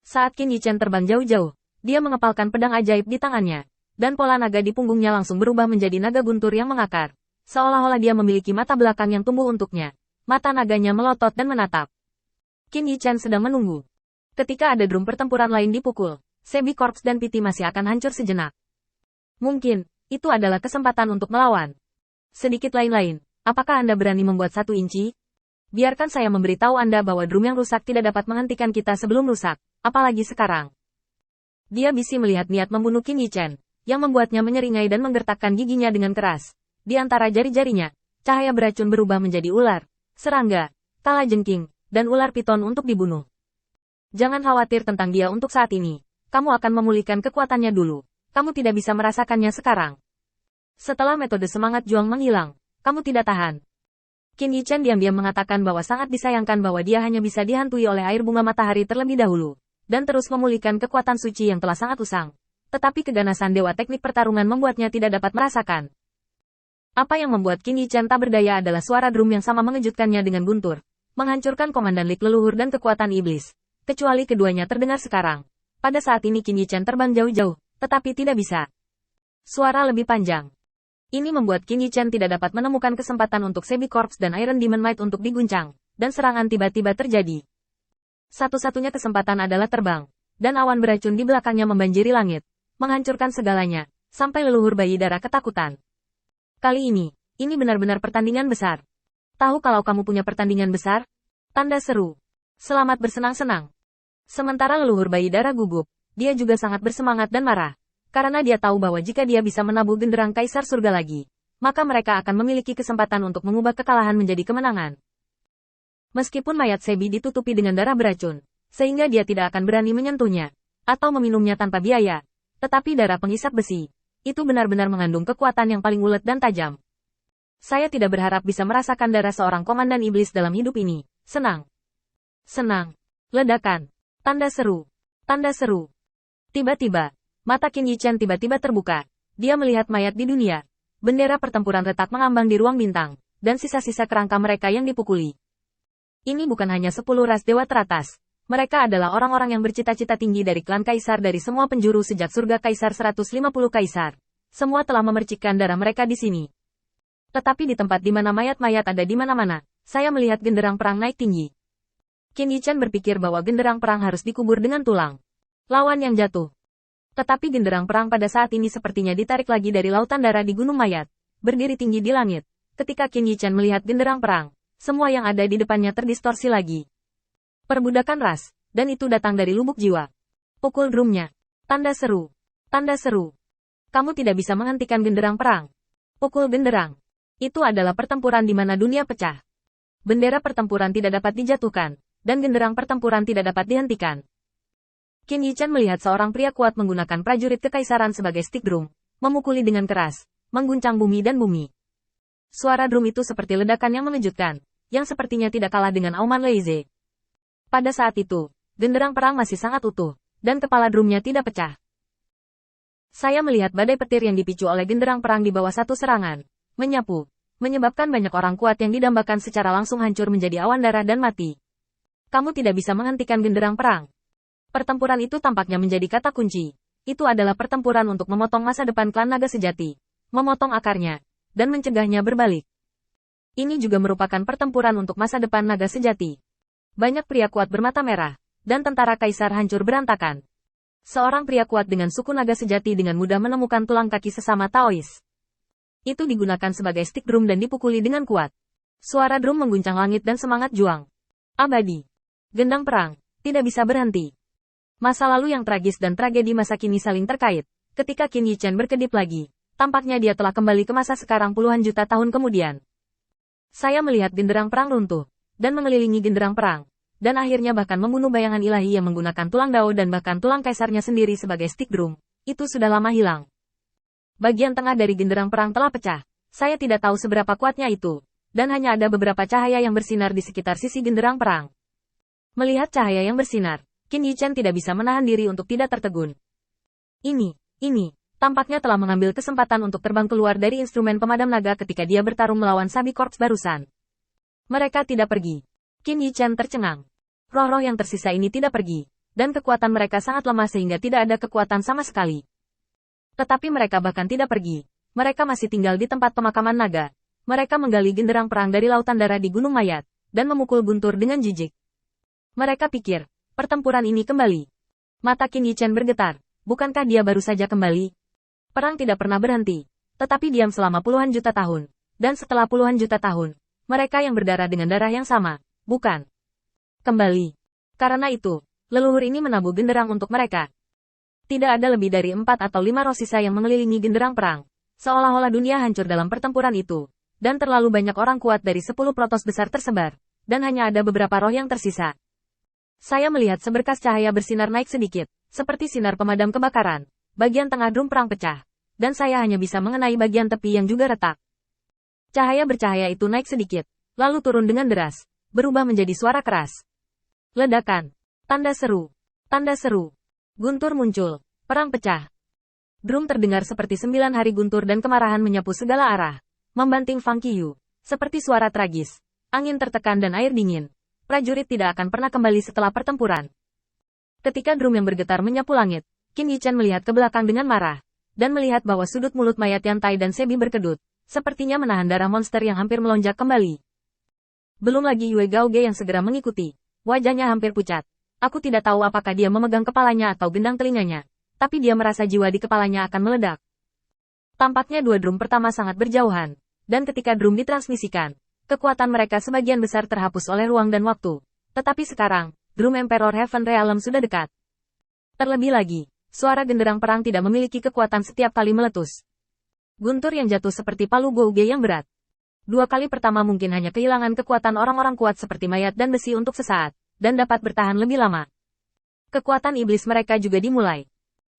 Saat Qin Yichen terbang jauh-jauh, dia mengepalkan pedang ajaib di tangannya, dan pola naga di punggungnya langsung berubah menjadi naga guntur yang mengakar. Seolah-olah dia memiliki mata belakang yang tumbuh untuknya. Mata naganya melotot dan menatap. Qin Yichen sedang menunggu. Ketika ada drum pertempuran lain dipukul, Sebi Corps dan PT masih akan hancur sejenak. Mungkin, itu adalah kesempatan untuk melawan. Sedikit lain-lain, apakah Anda berani membuat 1 inci? Biarkan saya memberitahu Anda bahwa drum yang rusak tidak dapat menghentikan kita sebelum rusak, apalagi sekarang. Dia bisa melihat niat membunuh Qin Yichen, yang membuatnya menyeringai dan menggertakkan giginya dengan keras. Di antara jari-jarinya, cahaya beracun berubah menjadi ular, serangga, kalajengking, dan ular piton untuk dibunuh. Jangan khawatir tentang dia untuk saat ini. Kamu akan memulihkan kekuatannya dulu. Kamu tidak bisa merasakannya sekarang. Setelah metode semangat juang menghilang, kamu tidak tahan. Qin Yichen diam-diam mengatakan bahwa sangat disayangkan bahwa dia hanya bisa dihantui oleh air bunga matahari terlebih dahulu, dan terus memulihkan kekuatan suci yang telah sangat usang. Tetapi keganasan dewa teknik pertarungan membuatnya tidak dapat merasakan. Apa yang membuat Qin Yichen tak berdaya adalah suara drum yang sama mengejutkannya dengan guntur, menghancurkan komandan lik leluhur dan kekuatan iblis. Kecuali keduanya terdengar sekarang. Pada saat ini Qin Yichen terbang jauh-jauh, tetapi tidak bisa. Suara lebih panjang. Ini membuat Qin Yichen tidak dapat menemukan kesempatan untuk Sebi Corps dan Iron Demon Might untuk diguncang, dan serangan tiba-tiba terjadi. Satu-satunya kesempatan adalah terbang, dan awan beracun di belakangnya membanjiri langit, menghancurkan segalanya, sampai leluhur bayi darah ketakutan. Kali ini benar-benar pertandingan besar. Tahu kalau kamu punya pertandingan besar? Tanda seru. Selamat bersenang-senang. Sementara leluhur bayi darah gugup, dia juga sangat bersemangat dan marah. Karena dia tahu bahwa jika dia bisa menabuh genderang Kaisar Surga lagi, maka mereka akan memiliki kesempatan untuk mengubah kekalahan menjadi kemenangan. Meskipun mayat Sebi ditutupi dengan darah beracun, sehingga dia tidak akan berani menyentuhnya, atau meminumnya tanpa biaya, tetapi darah pengisap besi, itu benar-benar mengandung kekuatan yang paling ulet dan tajam. Saya tidak berharap bisa merasakan darah seorang komandan iblis dalam hidup ini. Senang. Senang. Ledakan. Tanda seru. Tanda seru. Tiba-tiba, mata Qin Yichen tiba-tiba terbuka. Dia melihat mayat di dunia. Bendera pertempuran retak mengambang di ruang bintang, dan sisa-sisa kerangka mereka yang dipukuli. Ini bukan hanya 10 ras dewa teratas. Mereka adalah orang-orang yang bercita-cita tinggi dari klan kaisar dari semua penjuru sejak surga kaisar 150 kaisar. Semua telah memercikkan darah mereka di sini. Tetapi di tempat di mana mayat-mayat ada di mana-mana, saya melihat genderang perang naik tinggi. Qin Yichen berpikir bahwa genderang perang harus dikubur dengan tulang. Lawan yang jatuh. Tetapi genderang perang pada saat ini sepertinya ditarik lagi dari lautan darah di gunung mayat, berdiri tinggi di langit. Ketika Qin Yichen melihat genderang perang, semua yang ada di depannya terdistorsi lagi. Perbudakan ras, dan itu datang dari lubuk jiwa. Pukul drumnya. Tanda seru. Tanda seru. Kamu tidak bisa menghentikan genderang perang. Pukul genderang. Itu adalah pertempuran di mana dunia pecah. Bendera pertempuran tidak dapat dijatuhkan, dan genderang pertempuran tidak dapat dihentikan. Qin Yichen melihat seorang pria kuat menggunakan prajurit kekaisaran sebagai stick drum, memukuli dengan keras, mengguncang bumi dan bumi. Suara drum itu seperti ledakan yang mengejutkan, yang sepertinya tidak kalah dengan auman Leize. Pada saat itu, genderang perang masih sangat utuh, dan kepala drumnya tidak pecah. Saya melihat badai petir yang dipicu oleh genderang perang di bawah satu serangan, menyapu, menyebabkan banyak orang kuat yang didambakan secara langsung hancur menjadi awan darah dan mati. Kamu tidak bisa menghentikan genderang perang. Pertempuran itu tampaknya menjadi kata kunci. Itu adalah pertempuran untuk memotong masa depan klan naga sejati, memotong akarnya, dan mencegahnya berbalik. Ini juga merupakan pertempuran untuk masa depan naga sejati. Banyak pria kuat bermata merah, dan tentara kaisar hancur berantakan. Seorang pria kuat dengan suku naga sejati dengan mudah menemukan tulang kaki sesama Taois. Itu digunakan sebagai stick drum dan dipukuli dengan kuat. Suara drum mengguncang langit dan semangat juang. Abadi. Gendang perang, tidak bisa berhenti. Masa lalu yang tragis dan tragedi masa kini saling terkait. Ketika Qin Yichen berkedip lagi, tampaknya dia telah kembali ke masa sekarang puluhan juta tahun kemudian. Saya melihat genderang perang runtuh, dan mengelilingi genderang perang, dan akhirnya bahkan membunuh bayangan ilahi yang menggunakan tulang Dao dan bahkan tulang kaisarnya sendiri sebagai stick drum. Itu sudah lama hilang. Bagian tengah dari genderang perang telah pecah. Saya tidak tahu seberapa kuatnya itu, dan hanya ada beberapa cahaya yang bersinar di sekitar sisi genderang perang. Melihat cahaya yang bersinar, Qin Yichen tidak bisa menahan diri untuk tidak tertegun. Ini, tampaknya telah mengambil kesempatan untuk terbang keluar dari instrumen pemadam naga ketika dia bertarung melawan Sabi Corps barusan. Mereka tidak pergi. Qin Yichen tercengang. Roh-roh yang tersisa ini tidak pergi. dan kekuatan mereka sangat lemah sehingga tidak ada kekuatan sama sekali. Tetapi mereka bahkan tidak pergi. Mereka masih tinggal di tempat pemakaman naga. Mereka menggali genderang perang dari lautan darah di Gunung Mayat, dan memukul Guntur dengan jijik. Mereka pikir, pertempuran ini kembali. Mata Qin Yichen bergetar. Bukankah dia baru saja kembali? Perang tidak pernah berhenti, tetapi diam selama puluhan juta tahun. Dan setelah puluhan juta tahun, mereka yang berdarah dengan darah yang sama, bukan? Kembali. Karena itu, leluhur ini menabuh genderang untuk mereka. Tidak ada lebih dari 4 atau 5 roh sisa yang mengelilingi genderang perang. Seolah-olah dunia hancur dalam pertempuran itu. Dan terlalu banyak orang kuat dari 10 protos besar tersebar. Dan hanya ada beberapa roh yang tersisa. Saya melihat seberkas cahaya bersinar naik sedikit, seperti sinar pemadam kebakaran. Bagian tengah drum perang pecah. Dan saya hanya bisa mengenai bagian tepi yang juga retak. Cahaya bercahaya itu naik sedikit, lalu turun dengan deras, berubah menjadi suara keras. Ledakan. Tanda seru. Tanda seru. Guntur muncul. Perang pecah. Drum terdengar seperti 9 hari guntur dan kemarahan menyapu segala arah. Membanting Fang Qiyu. Seperti suara tragis. Angin tertekan dan air dingin. Prajurit tidak akan pernah kembali setelah pertempuran. Ketika drum yang bergetar menyapu langit, Qin Yichen melihat ke belakang dengan marah. Dan melihat bahwa sudut mulut mayat Yantai dan Sebi berkedut. Sepertinya menahan darah monster yang hampir melonjak kembali. Belum lagi Yue Gaoge yang segera mengikuti. Wajahnya hampir pucat. Aku tidak tahu apakah dia memegang kepalanya atau gendang telinganya. Tapi dia merasa jiwa di kepalanya akan meledak. Tampaknya dua drum pertama sangat berjauhan. Dan ketika drum ditransmisikan, kekuatan mereka sebagian besar terhapus oleh ruang dan waktu. Tetapi sekarang, drum Emperor Heaven Realm sudah dekat. Terlebih lagi, suara genderang perang tidak memiliki kekuatan setiap kali meletus. Guntur yang jatuh seperti palu gouge yang berat. 2 kali pertama mungkin hanya kehilangan kekuatan orang-orang kuat seperti mayat dan besi untuk sesaat, dan dapat bertahan lebih lama. Kekuatan iblis mereka juga dimulai.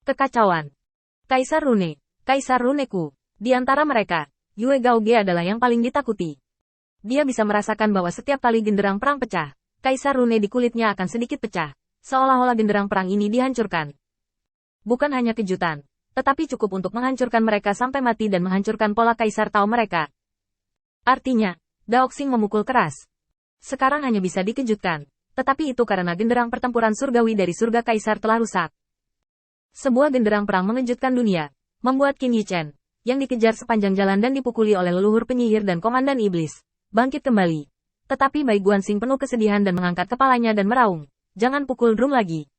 Kekacauan. Kaisar Runeku. Di antara mereka, Yue Gaoge adalah yang paling ditakuti. Dia bisa merasakan bahwa setiap kali genderang perang pecah, Kaisar Rune di kulitnya akan sedikit pecah, seolah-olah genderang perang ini dihancurkan. Bukan hanya kejutan, tetapi cukup untuk menghancurkan mereka sampai mati dan menghancurkan pola Kaisar Tao mereka. Artinya, Daoxing memukul keras. Sekarang hanya bisa dikejutkan, tetapi itu karena genderang pertempuran surgawi dari surga Kaisar telah rusak. Sebuah genderang perang mengejutkan dunia, membuat Qin Yichen, yang dikejar sepanjang jalan dan dipukuli oleh leluhur penyihir dan komandan iblis, bangkit kembali. Tetapi Bai Guanxing penuh kesedihan dan mengangkat kepalanya dan meraung, "Jangan pukul drum lagi."